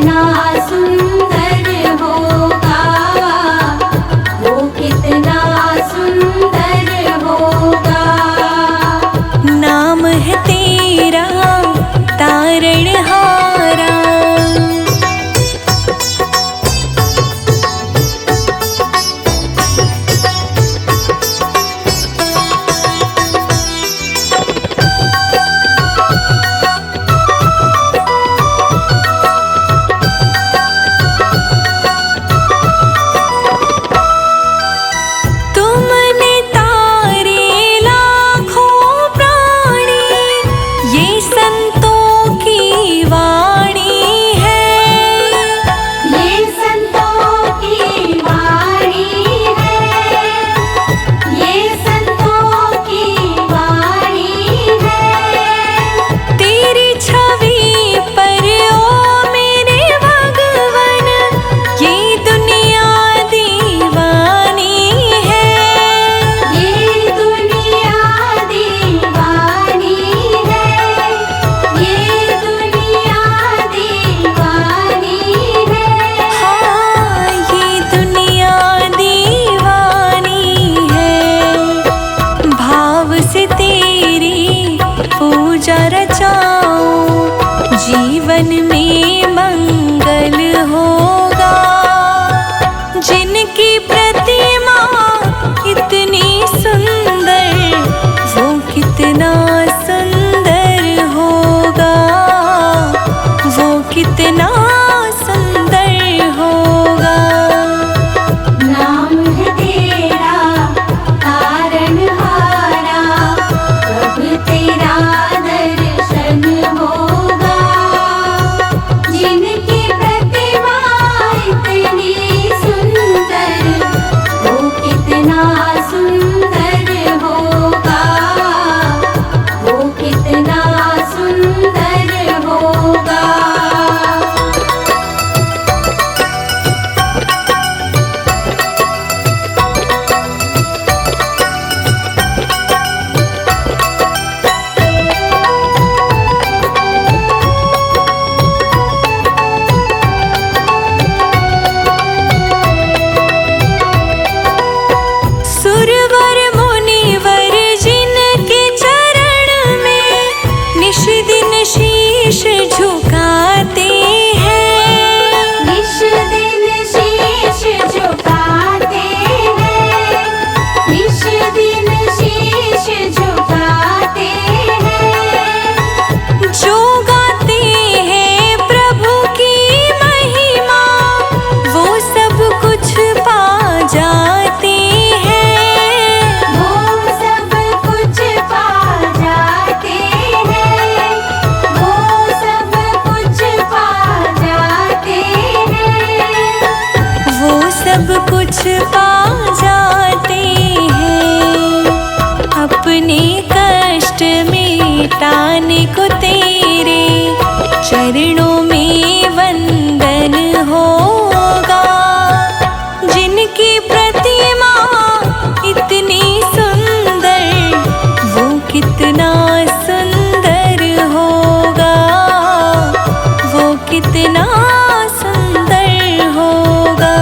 कितना सुंदर होगा, वो कितना सुंदर होगा। नाम है तेरा तारणहारा, तुमने तारे लाखों प्राणी, ये संतों की वाणी है। ये संतों की वाणी है, ये संतों की वाणी है। तेरी छवि पर ओ मेरे भगवन, ये दुनिया दीवानी है। ये दुनिया दीवानी है, ये दुनिया दीवानी है। हाँ, ये दुनिया दीवानी है। भाव से तेरी पूजा रचाऊं, जीवन में मंगल होगा। जिनकी प्रतिमा इतनी सुंदर, वो कितना सुंदर होगा, वो कितना सुंदर होगा। नाम है तेरा तारणहारा, कब तेरा दर्शन होगा। जिनकी प्रतिमा इतनी सुंदर, वो कितना सुंदर होगा, वो कितना सुंदर होगा। सुरवर मुनिवर जिनके चरण में निश दिन शीश झुकाते हैं। निश दिन शीश झुकाते हैं, निश दिन शीश झुकाते हैं। जो गाते हैं प्रभु की महिमा, वो सब कुछ पा जाते हैं। वो सब कुछ पा जाते हैं, वो सब कुछ पा जाते हैं। वो सब कुछ पा जाते हैं। अपने कष्ट मिटाने को तेरे चरणों में वंदन होगा। जिनकी प्रतिमा इतनी सुंदर, वो कितना सुंदर होगा, वो कितना सुंदर होगा।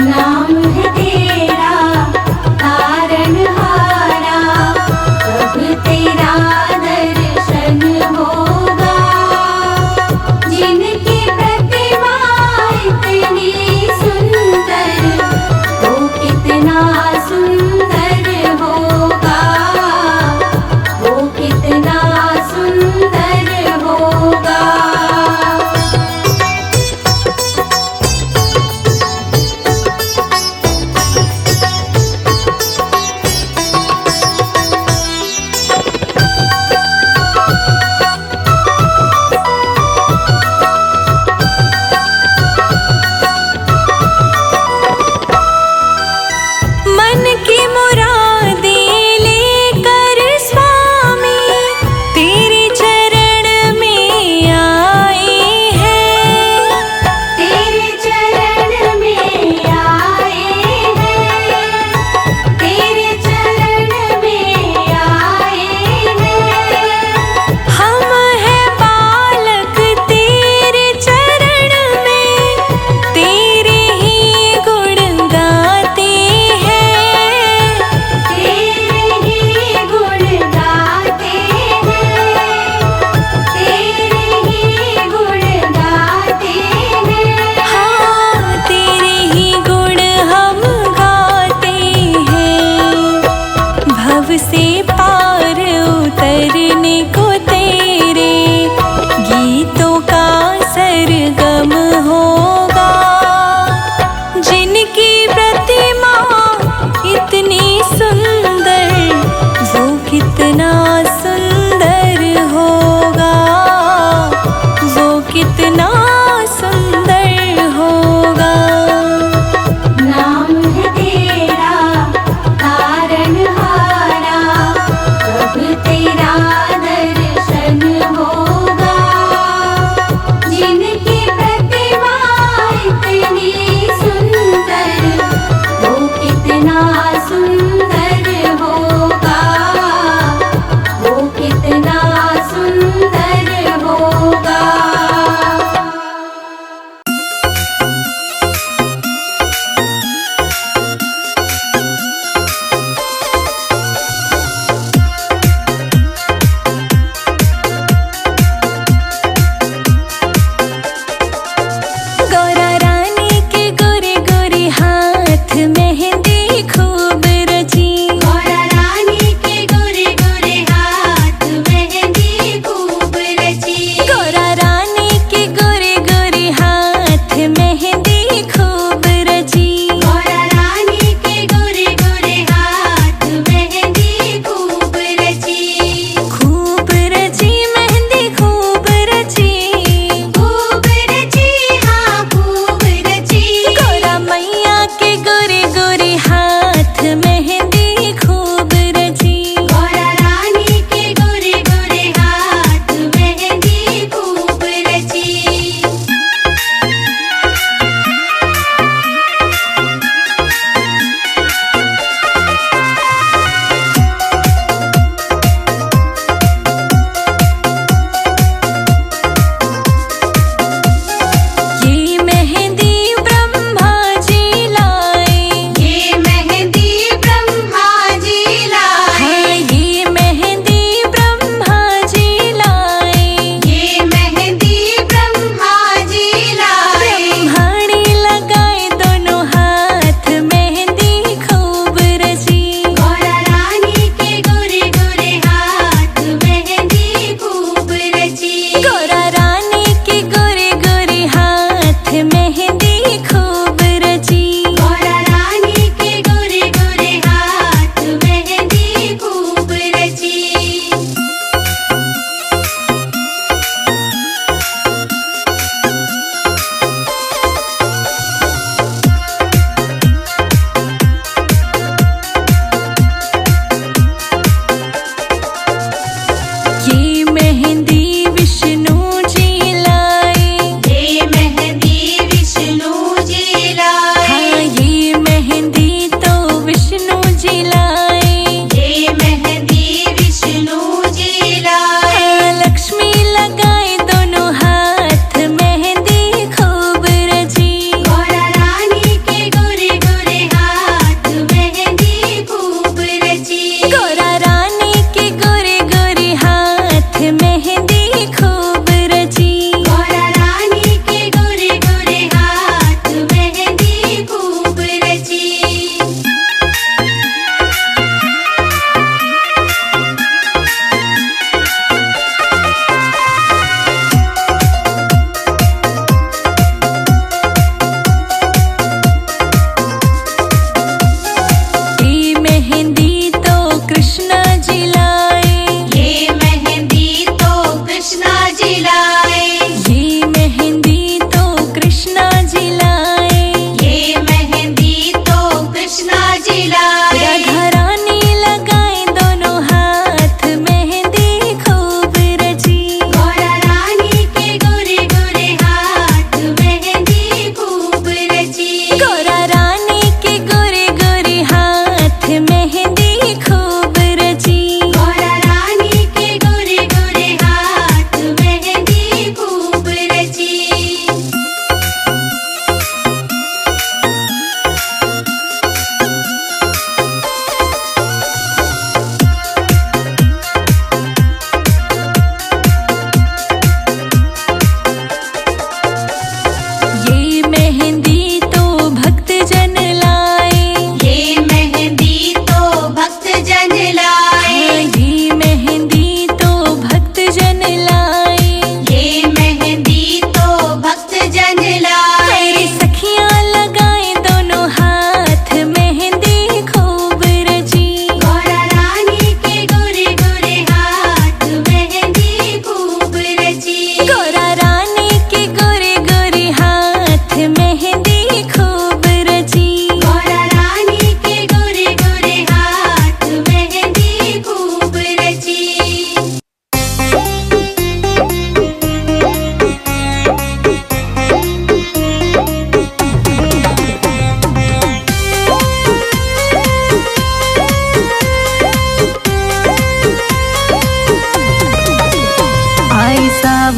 नाम है तेरा तारणहारा, कब तेरा दर्शन होगा।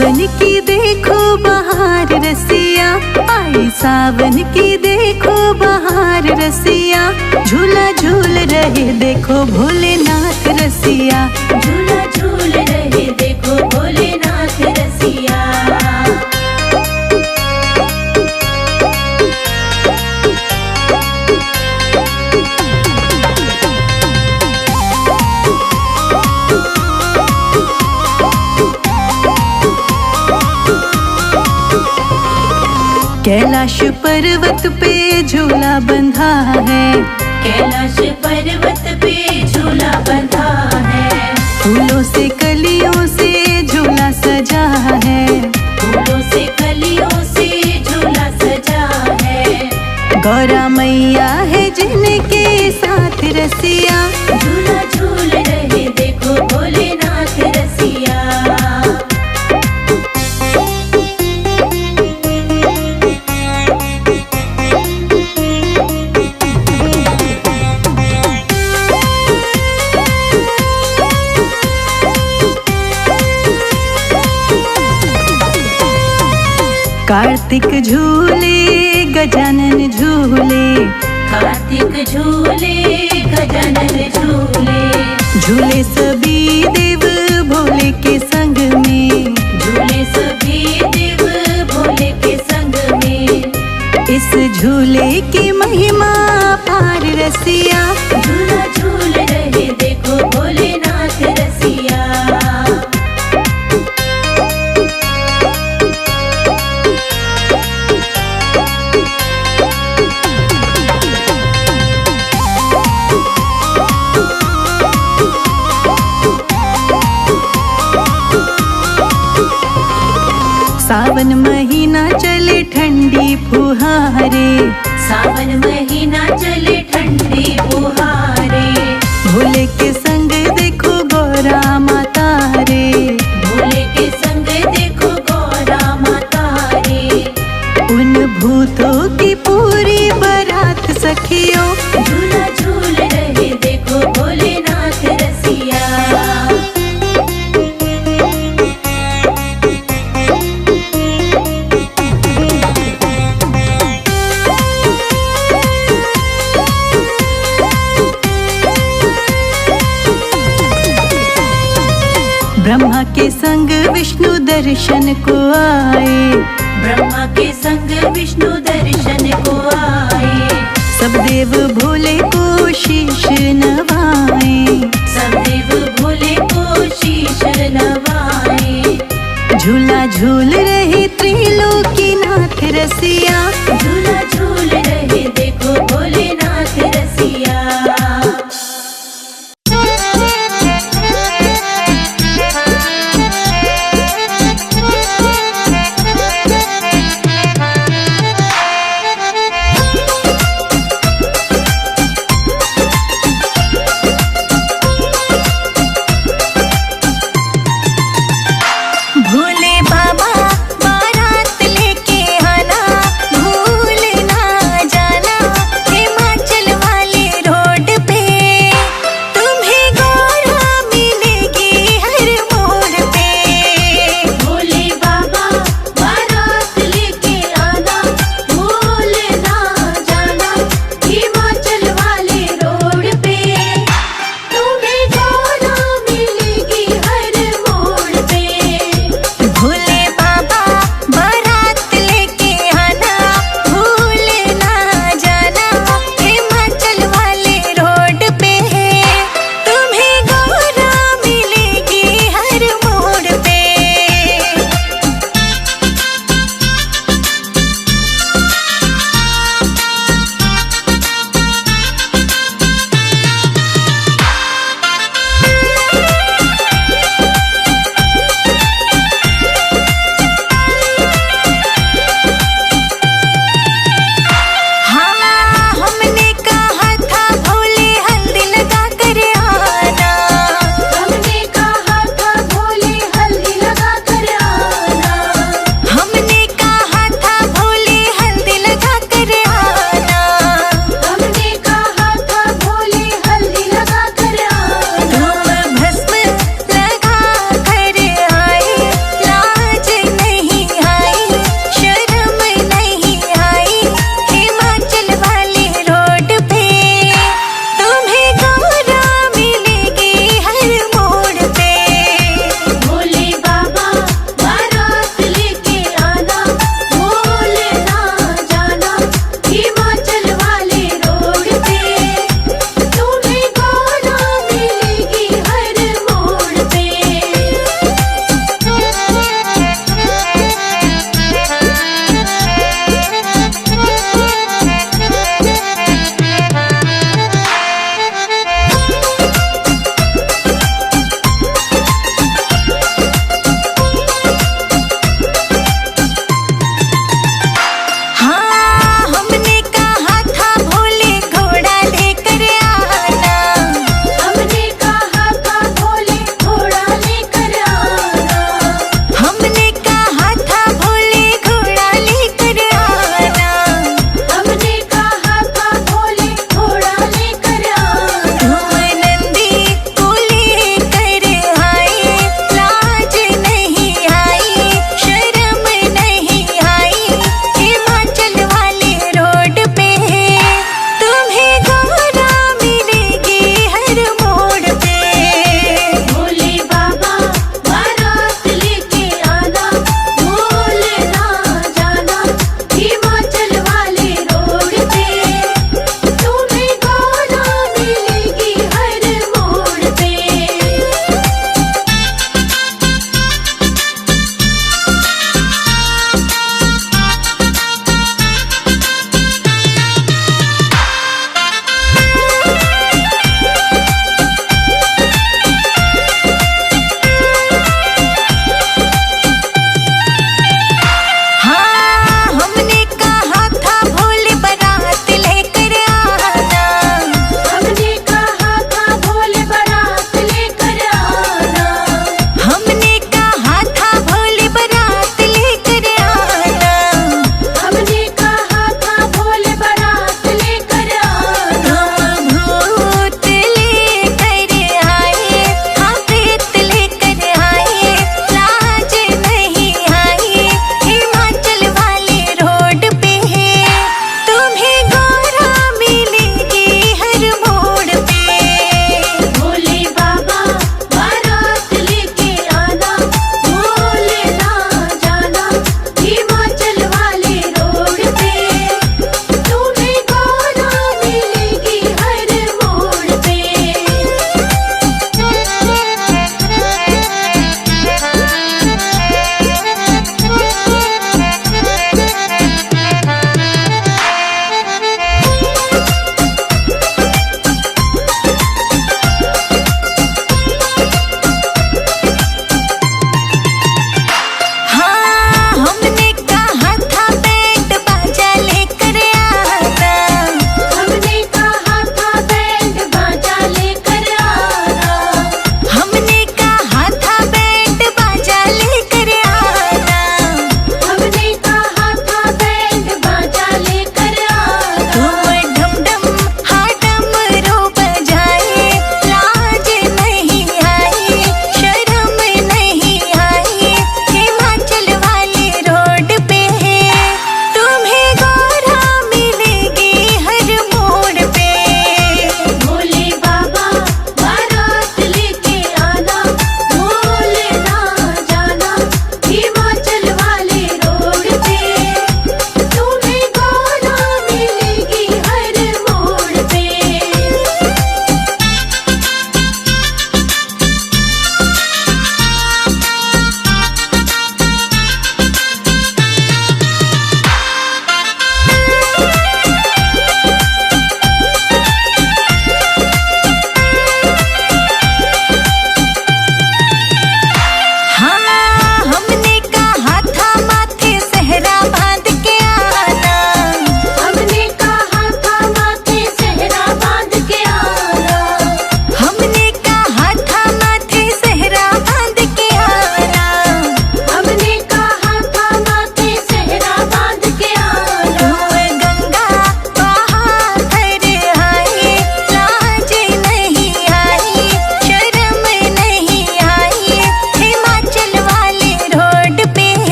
सावन की देखो बहार रसिया, आई सावन की देखो बहार रसिया, झूला झूल रहे देखो भोलेनाथ रसिया, झूला झूल रहे देखो भोलेनाथ रसिया। कैलाश पर्वत पे झूला बंधा है, कैलाश पर्वत पे झूला बंधा है, फूलों से कलियों से झूला सजा है, फूलों से कलियों से झूला सजा है। गौरा मैया है जिनके साथ रसिया, झूला झूल रहे देखो भोलेनाथ रसिया। कार्तिक झूले गजानन झूले, कार्तिक झूले गजानन झूले, झूले सभी देव भोले के संग में, झूले सभी देव भोले के संग में। इस झूले की महिमा पार रसिया, झूला झूल रहे देखो भोलेनाथ रसिया। सावन महीना चले ठंडी फुहारे, सावन महीना चले ठंडी फुहारे, भोले के संग देखो गौरा माता रे, भोले के संग देखो गौरा माता रे। उन भूतों की पूरी बारात सखियों, झूला झूल रहे देखो भोलेनाथ रसिया। ब्रह्मा के संग विष्णु दर्शन को आए, ब्रह्मा के संग विष्णु दर्शन को आए, सब देव भोले को शीश नवाए, सब देव भोले को शीश नवाए। झूला झूल रहे त्रिलोकीनाथ रसिया, झूला झूल रहे देखो भोलेनाथ रसिया। भोले बाबा बारात लेके आना, भूल ना जाना, हे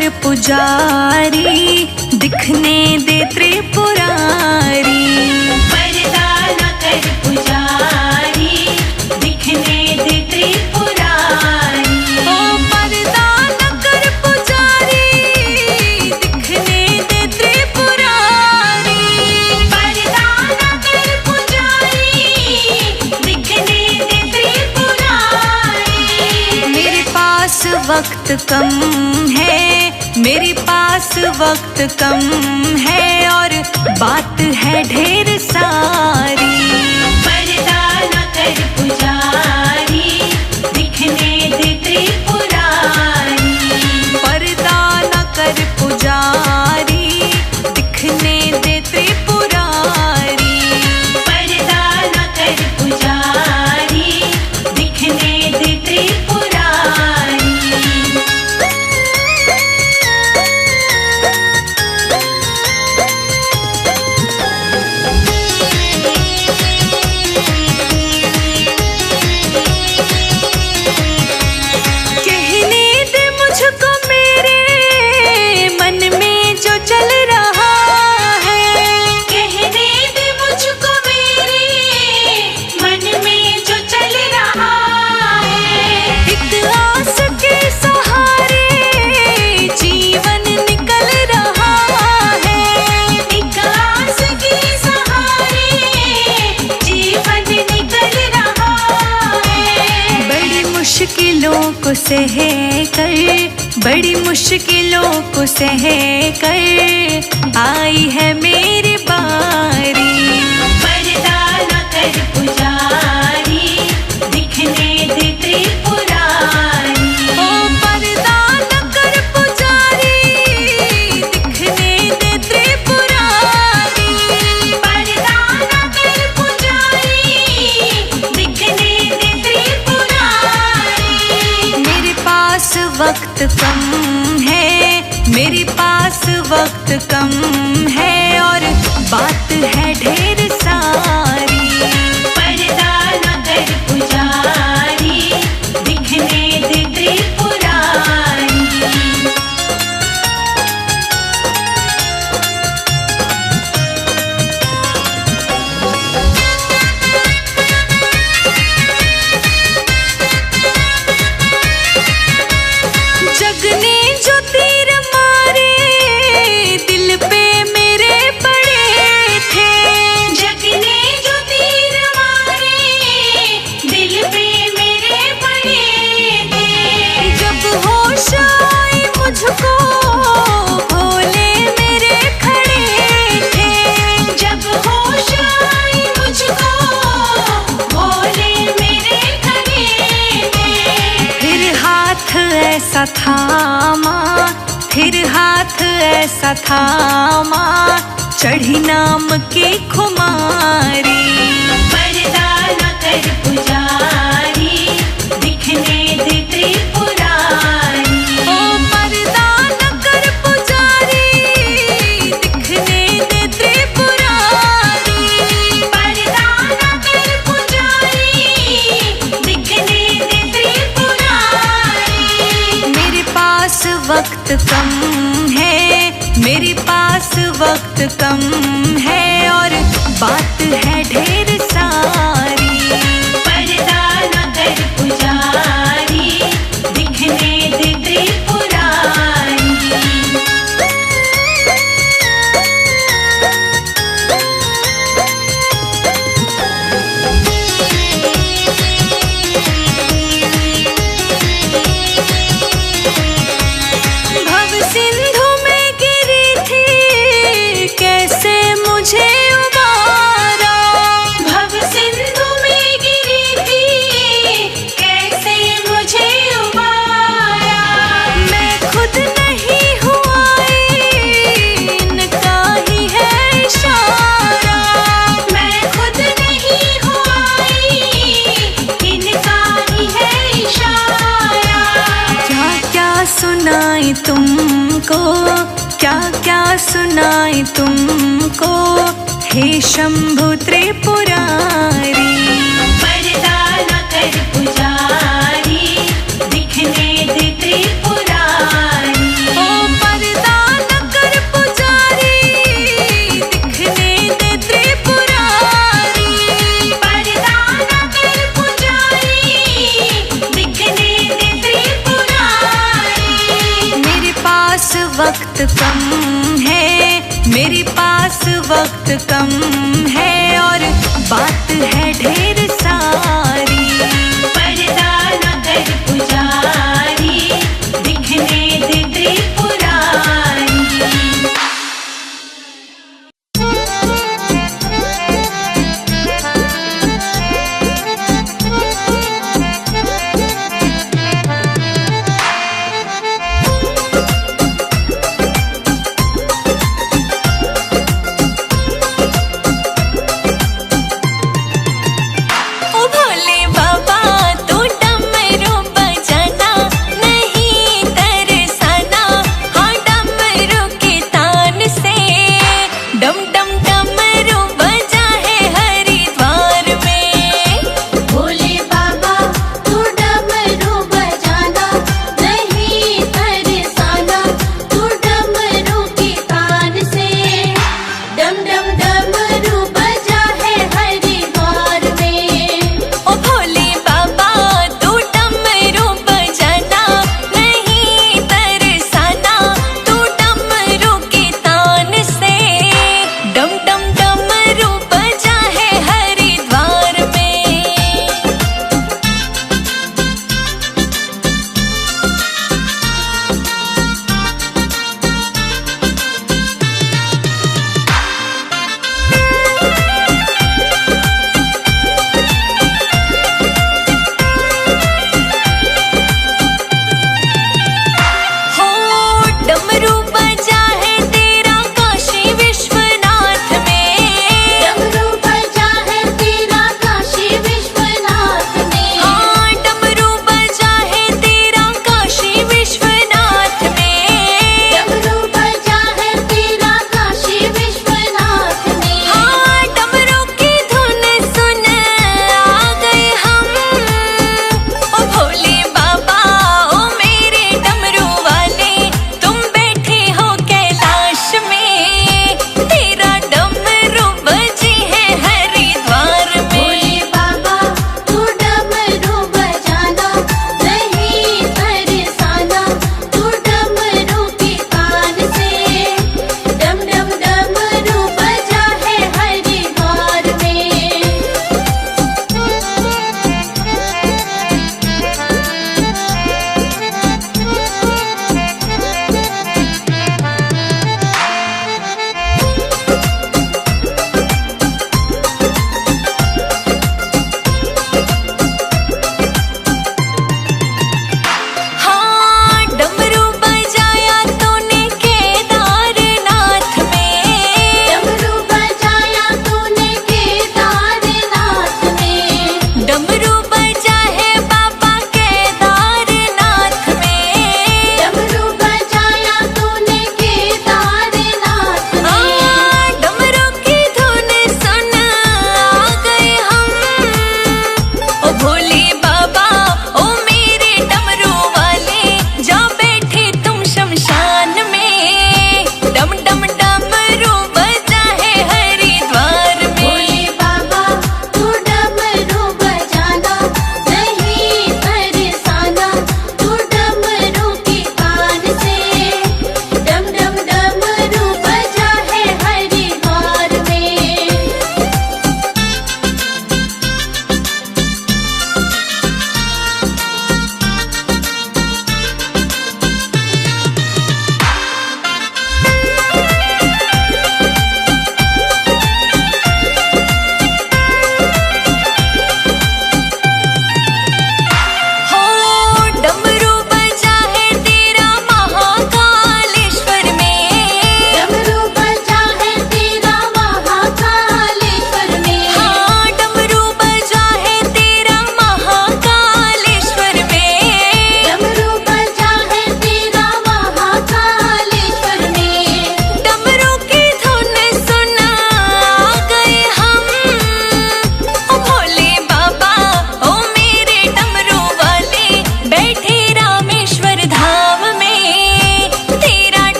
कर पुजारी, दिखने दे त्रिपुरारी। पर्दा न कर पुजारी, दिखने दे त्रिपुरारी। ओ पर्दा न कर पुजारी, दिखने दे त्रिपुरारी। पर्दा न कर पुजारी, दिखने दे त्रिपुरारी। मेरे पास वक्त कम है, मेरे पास वक्त कम है और बात है ढेर सारी। पर्दा न कर पुजारी, दिखने दे त्रिपुरारी। पर्दा न कर पुजारी, दिखने दे त्रिपुरारी। पर्दा न कर पुजारी, दिखने दे त्रिपुरारी। कहने दे मुझको मेरे मन में जो चल रहा है। कहने दे मुझको मेरे मन में जो चल रहा है। एक आस के सहारे जीवन निकल रहा है। एक आस के सहारे जीवन निकल रहा है। बड़ी मुश्किलों को सह कर, बड़ी मुश्किलों को सह कर आई है मेरी बारी। पर्दा न कर पुजारी, दिखने दे त्रिपुरारी। ओ पर्दा न कर पुजारी, दिखने दे त्रिपुरारी। पर्दा न कर पुजारी, दिखने दे त्रिपुरारी। मेरे पास वक्त कम है, मेरे पास वक्त कम है और बात है ढेर सारी। पर्दा न कर पुजारी, दिखने दे त्रिपुरारी। जग ने जो तीर मारे दिल पे मेरे पड़े थे। जग ने जो तीर मारे दिल पे मेरे पड़े थे। जब होश आई मुझको भोले मेरे खड़े थे। जब होश आई मुझको भोले मेरे खड़े थे। फिर हाथ ऐसा थामा, फिर हाथ ऐसा थामा, चढ़ी नाम की खुमारी। पर्दा न कर पुजारी, दिखने दे त्रिपुरारी। ओ पर्दा न कर पुजारी, दिखने दे त्रिपुरारी। पर्दा न कर पुजारी, दिखने दे त्रिपुरारी। मेरे पास वक्त कम है, मेरे पास वक्त कम है और बात है ढेर सारी। पर्दा न कर पुजारी, दिखने दे त्रिपुरारी। भव सिंधु में गिरी थी, कैसे मुझे उबारा। भव सिंधु में गिरी थी, कैसे मुझे उबारा। मैं खुद नहीं हुआ, इनका ही है इशारा। मैं खुद नहीं हुआ, इनका ही है इशारा। क्या क्या सुनाई तुमको, क्या क्या सुनाई तुमको, हे शंभु त्रिपुरारी। पर्दा न कर पुजारी, दिखने दे त्रिपुरारी। ओ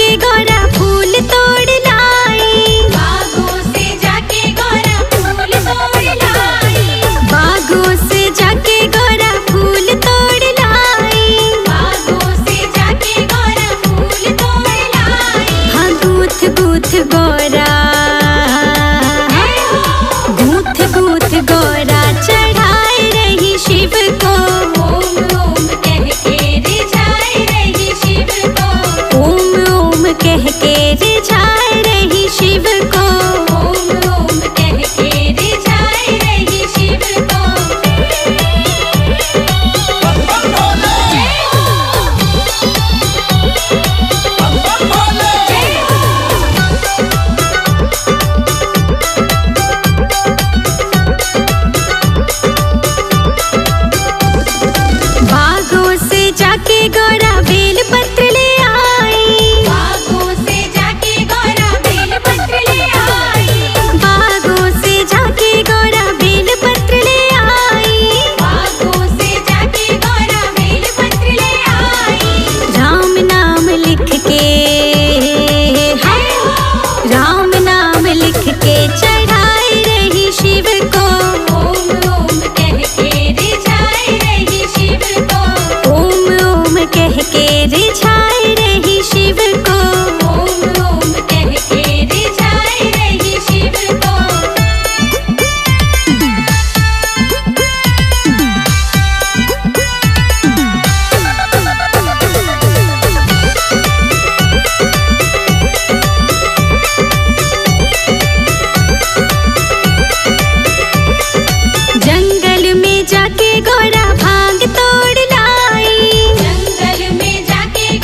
जाके गौरा फूल तोड़ लाई। बागों से जाके गौरा फूल तोड़ लाई। बागों से जाके गौरा फूल तोड़ लाई। बागों से जाके गौरा फूल तोड़ लाई। हाँ गूथ गूथ गौरा, गूथ गूथ गौरा चढ़ाए रही शिव को। ओम ओम कह के रिझाए रही शिव को। ओम ओम कह के रिझाए रही शिव को। ओम ओम कह के रिझाए रही शिव को। बागों से जाके गौरा बेल पत्र ले आई। बागों से जाके गौरा बेल पत्र ले आई। बागों से जाके गौरा बेल पत्र ले आई। बागों से जाके गौरा बेल पत्र ले आई। राम नाम लिख के, राम नाम लिख के चढ़ाए रही शिव को। ओम ओम कह के रिझाए रही शिव को। ओम ओम कह के रिझाए रही शिव को। ओम ओम कह के रिझाए रही शिव को। जंगल में जाके गौरा भांग तोड़ लाई। जंगल में जाके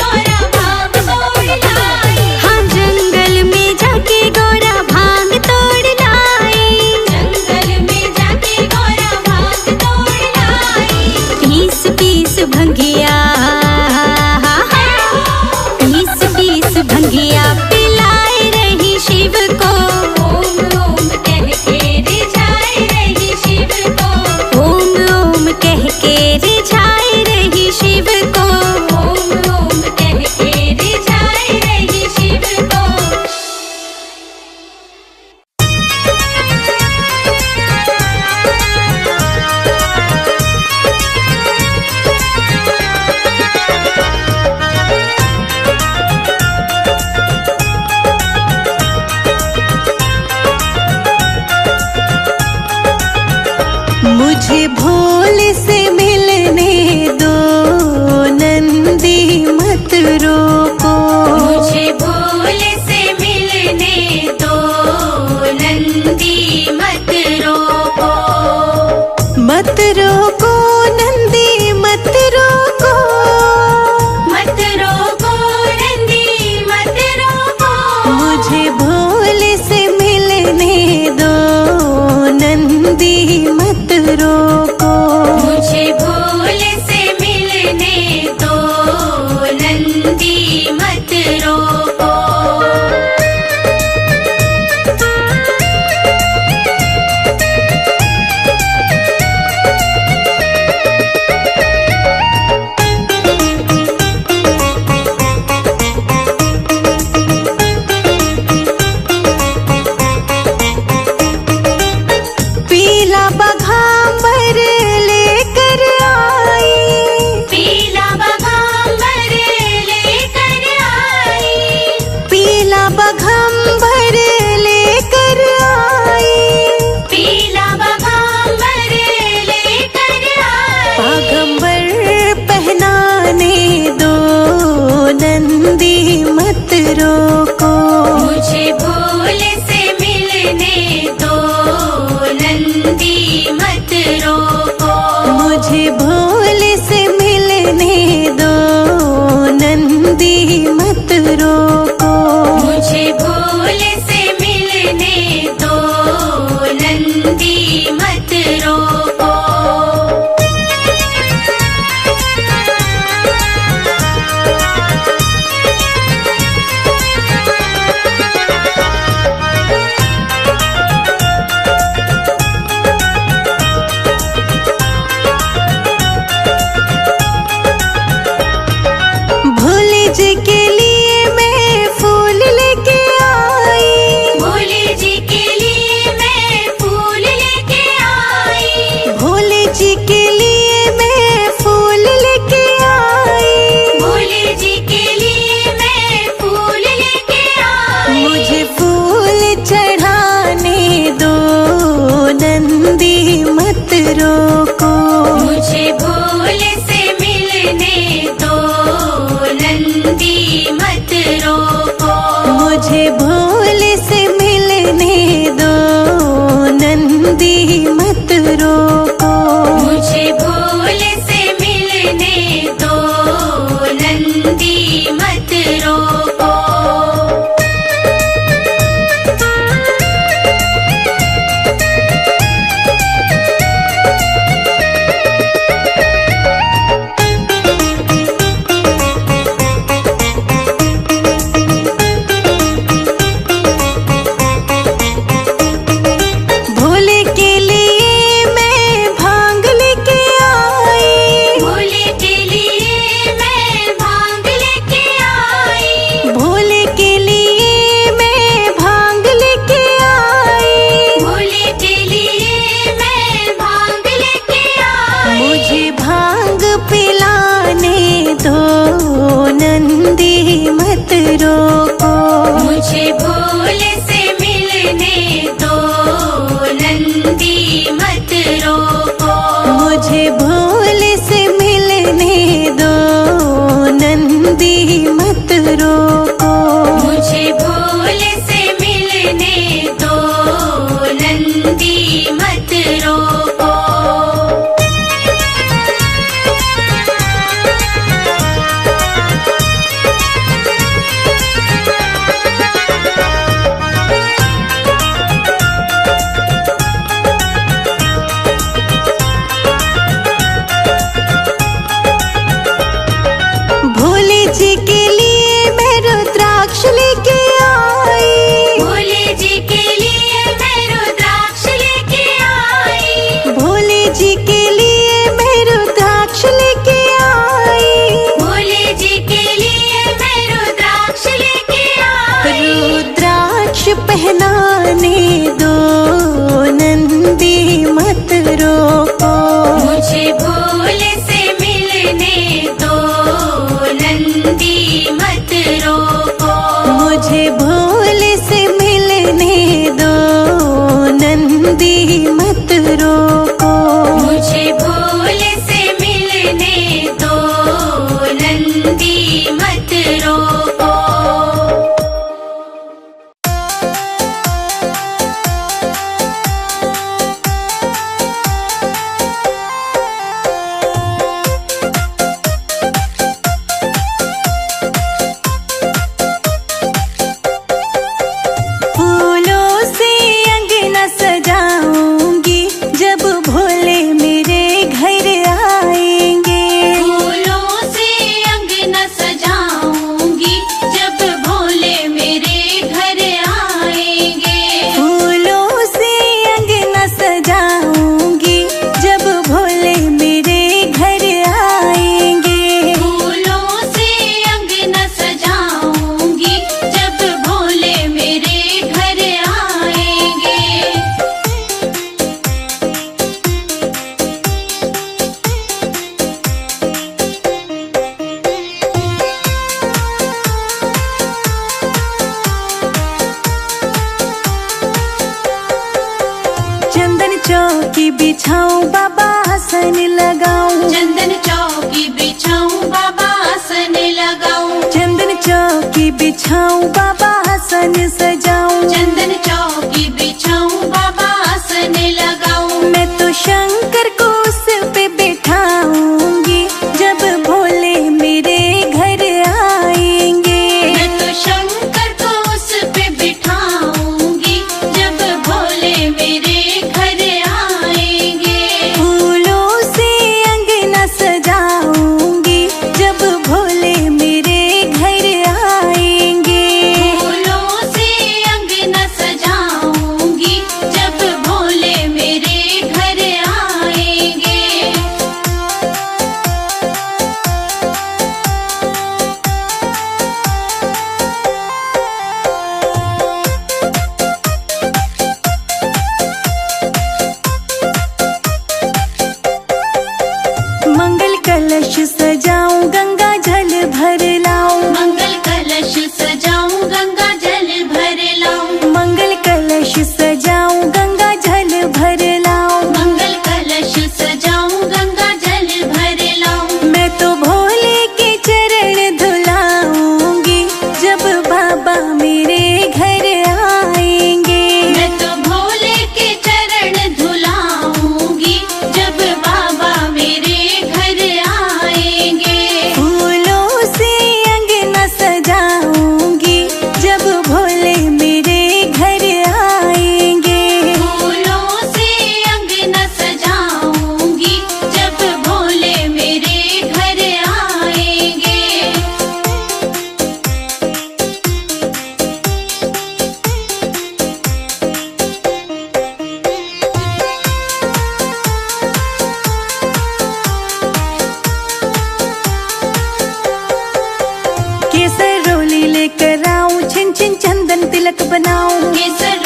नंदी मत रोको। मुझे भोले से मिलने दो, नंदी मत रोको। मुझे भोले से मिलने दो, नंदी मत रोको। मुझे भोले से मिलने दो, नंदी मत रोको। भोले जी के लिए मैं रुद्राक्ष लेके आई। भोले जी के लिए मैं रुद्राक्ष लेके आई। भोले जी के लिए मैं रुद्राक्ष लेके आई। भोले जी के लिए मैं रुद्राक्ष लेके आई। रुद्राक्ष पहनाने दो, नंदी मत रोको। मुझे भोले से मिलने दो, नंदी मत रोको। मुझे भोले से मिलने दो, नंदी मत रोको। मुझे भोले से मिलने दो, नंदी मत रोको। फूलों से अंगना सजाऊंगी, जब भोले मेरे घर आएंगे। फूलों से अंगना सजाऊंगी, जब भोले मेरे घर आएंगे। फूलों से अंगना सजाऊंगी, जब भोले मेरे घर आएंगे। फूलों से अंगना सजाऊंगी, जब भोले मेरे घर आएंगे। चंदन चौकी बिछाऊं, बाबा आसन लगाऊं। चंदन चौकी बिछाऊं, बाबा आसन लगाऊं। चंदन चौकी बिछाऊं, बाबा आसन सजाऊं। चंदन चौकी बिछाऊं, बाबा आसन लगाऊं। मैं तो शंकर को उस पे बिठाऊंगी, जब भोले मेरे घर आएंगे। मैं तो शंकर को उस पे बिठाऊंगी, जब भोले मेरे घर आएंगे। फूलों से अंगना सजाऊंगी, जब भोले मेरे घर आएंगे। फूलों से अंगना सजाऊंगी, जब भोले मेरे घर आएंगे। मंगल कलश सजाऊं, गंगा जल भर लाऊं। मंगल कलश सजाऊं, गंगा जल भर लाऊं। मंगल कलश सजाऊं, गंगा जल भर लाऊं। मंगल कलश सजाऊं, गंगा जल भर लाऊं। मैं तो भोले के चरण धुलाऊंगी, जब बाबा मेरे घर आएंगे। मैं तो भोले के चरण धुलाऊंगी, जब बाबा मेरे घर आएंगे। फूलों से अंगना सजाऊंगी, जब भोले मेरे घर आएंगे। फूलों से अंगना सजाऊंगी, जब भोले मेरे घर आएंगे। केसर रोली लेकर आऊं, छिन छिन चंदन तिलक बनाऊं। केसर